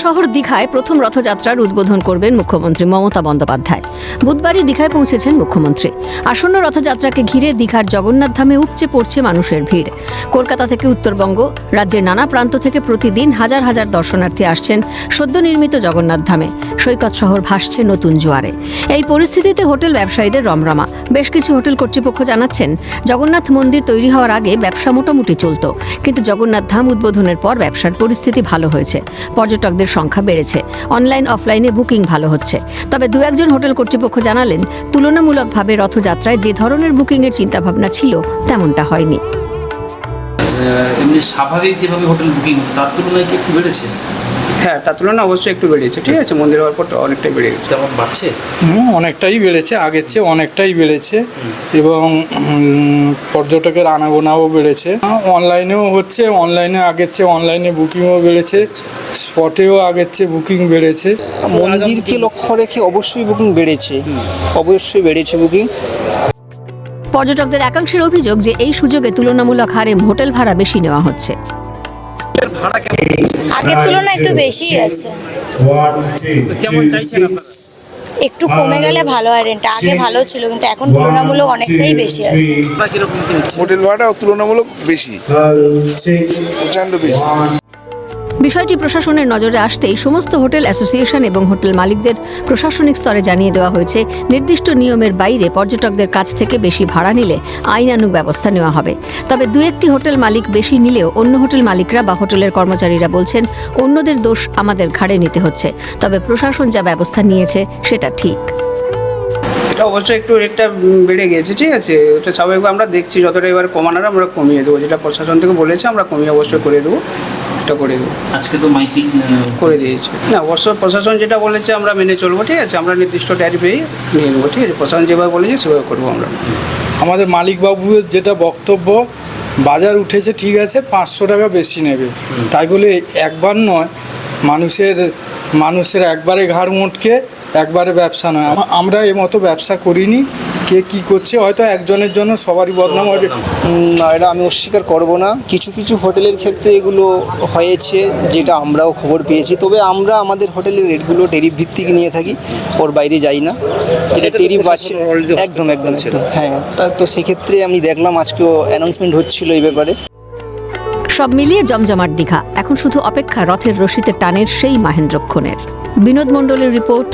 শহর দীঘায় প্রথম রথযাত্রার উদ্বোধন করবেন মুখ্যমন্ত্রী মমতা বন্দ্যোপাধ্যায়। বুধবারই দীঘায় পৌঁছেছেন মুখ্যমন্ত্রী। আসন্ন রথযাত্রাকে ঘিরে দীঘার জগন্নাথ ধামে উপচে পড়ছে মানুষের ভিড়। কলকাতা থেকে উত্তরবঙ্গ, রাজ্যের নানা প্রান্ত থেকে প্রতিদিন হাজার হাজার দর্শনার্থী আসছেন সদ্য নির্মিত জগন্নাথ ধামে। সৈকত শহর ভাসছে নতুন জোয়ারে। এই পরিস্থিতিতে হোটেল ব্যবসায়ীদের রমরমা। বেশ কিছু হোটেল কর্তৃপক্ষ জানাচ্ছেন, জগন্নাথ মন্দির তৈরি হওয়ার আগে ব্যবসা মোটামুটি চলত, কিন্তু জগন্নাথ ধাম উদ্বোধনের পর ব্যবসার পরিস্থিতি ভালো হয়েছে। পর্যটকদের সংখ্যা বেড়েছে, অনলাইন অফলাইনে বুকিং ভালো হচ্ছে। তবে দু একজন হোটেল কর্তৃপক্ষ জানালেন, তুলনামূলকভাবে রথযাত্রায় যে ধরনের বুকিংয়ের চিন্তাভাবনা ছিল তেমনটা হয়নি। এমনি স্বাভাবিক যেভাবে হোটেল বুকিং তার তুলনায় কি একটু বেড়েছে? হ্যাঁ, তার তুলনায় অবশ্যই একটু বেড়েছে। ঠিক আছে, মন্দির হওয়ার পর অনেকটাই বেড়ে গেছে। কেমন বাড়ছে? অনেকটাই বেড়েছে, আগের চেয়ে অনেকটাই বেড়েছে এবং পর্যটকের আনাগোনাও বেড়েছে। অনলাইনেও হচ্ছে, অনলাইনে আগের চেয়ে অনলাইনে বুকিংও বেড়েছে, স্পটেও আগের চেয়ে বুকিং বেড়েছে। মন্দিরকে লক্ষ্য রেখে অবশ্যই বুকিং বেড়েছে, অবশ্যই বেড়েছে বুকিং। পর্যটকদের একাংশের অভিযোগ যে এই সুযোগে তুলনামূলক হারে হোটেল ভাড়া বেশি নেওয়া হচ্ছে। আগের তুলনায় একটু বেশি আছে, কেমন চাইছেন আপনারা? একটু কমে গেলে ভালো হয়। রেন্টটা আগে ভালো ছিল, কিন্তু এখন তুলনামূলক অনেকটাই বেশি আছে। কিরকম কিনেছেন? হোটেল ভাড়া তুলনামূলক বেশি, প্রচণ্ড বেশি। বিষয়টি প্রশাসনের নজরে আসতেই সমস্ত হোটেল অ্যাসোসিয়েশন এবং হোটেল মালিকদের প্রশাসনিক স্তরে জানিয়ে দেওয়া হয়েছে, নির্দিষ্ট নিয়মের বাইরে পর্যটকদের কাছ থেকে বেশি ভাড়া নিলে আইনানুগ ব্যবস্থা নেওয়া হবে। তবে দু একটি হোটেল মালিক বেশি নিলেও অন্য হোটেল মালিকরা বা হোটেলের কর্মচারীরা বলছেন, অন্যদের দোষ আমাদের ঘাড়ে নিতে হচ্ছে। তবে প্রশাসন যা ব্যবস্থা নিয়েছে সেটা ঠিক। এটা অবশ্যই একটু রেটটা বেড়ে গেছে। ঠিক আছে, এটা স্বাভাবিক, আমরা দেখছি যতটা এবার কমানোর আমরা কমিয়ে দেবো। যেটা প্রশাসন থেকে বলেছে আমরা কমিয়ে অবশ্যই করে দেবো, এটা করে দেবো। আজকে তো মাইকিং করে দিয়েছে। না, অবশ্যই প্রশাসন যেটা বলেছে আমরা মেনে চলবো। ঠিক আছে, আমরা নির্দিষ্ট ট্যারিফেই নিয়ে নেবো। ঠিক আছে, প্রশাসন যেভাবে বলেছে সেভাবে করবো আমরা। আমাদের মালিকবাবুর যেটা বক্তব্য, বাজার উঠেছে ঠিক আছে, 500 টাকা বেশি নেবে, তাই বলে একবার নয়, মানুষের একবারে ঘাড় মোটকে একবারে ব্যবসা নয়। আমরা এ মতো ব্যবসা করিনি। কে কী করছে, হয়তো একজনের জন্য সবারই বদনাম হয়েছে। না, এটা আমি অস্বীকার করব না। কিছু কিছু হোটেলের ক্ষেত্রে এগুলো হয়েছে, যেটা আমরাও খবর পেয়েছি। তবে আমরা আমাদের হোটেলের রেটগুলো টেরিফ ভিত্তিক নিয়ে থাকি, ওর বাইরে যাই না। যেটা টেরিফ আছে একদম একদম একদম, হ্যাঁ। তো সেক্ষেত্রে আমি দেখলাম আজকেও অ্যানাউন্সমেন্ট হচ্ছিল এই ব্যাপারে। সব মিলিয়ে জমজমাট দীঘা। এখন শুধু অপেক্ষা রথের রশিতে টানের সেই মাহেন্দ্রক্ষণের। বিনোদ মণ্ডলের রিপোর্ট,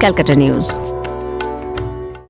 ক্যালকাটা নিউজ।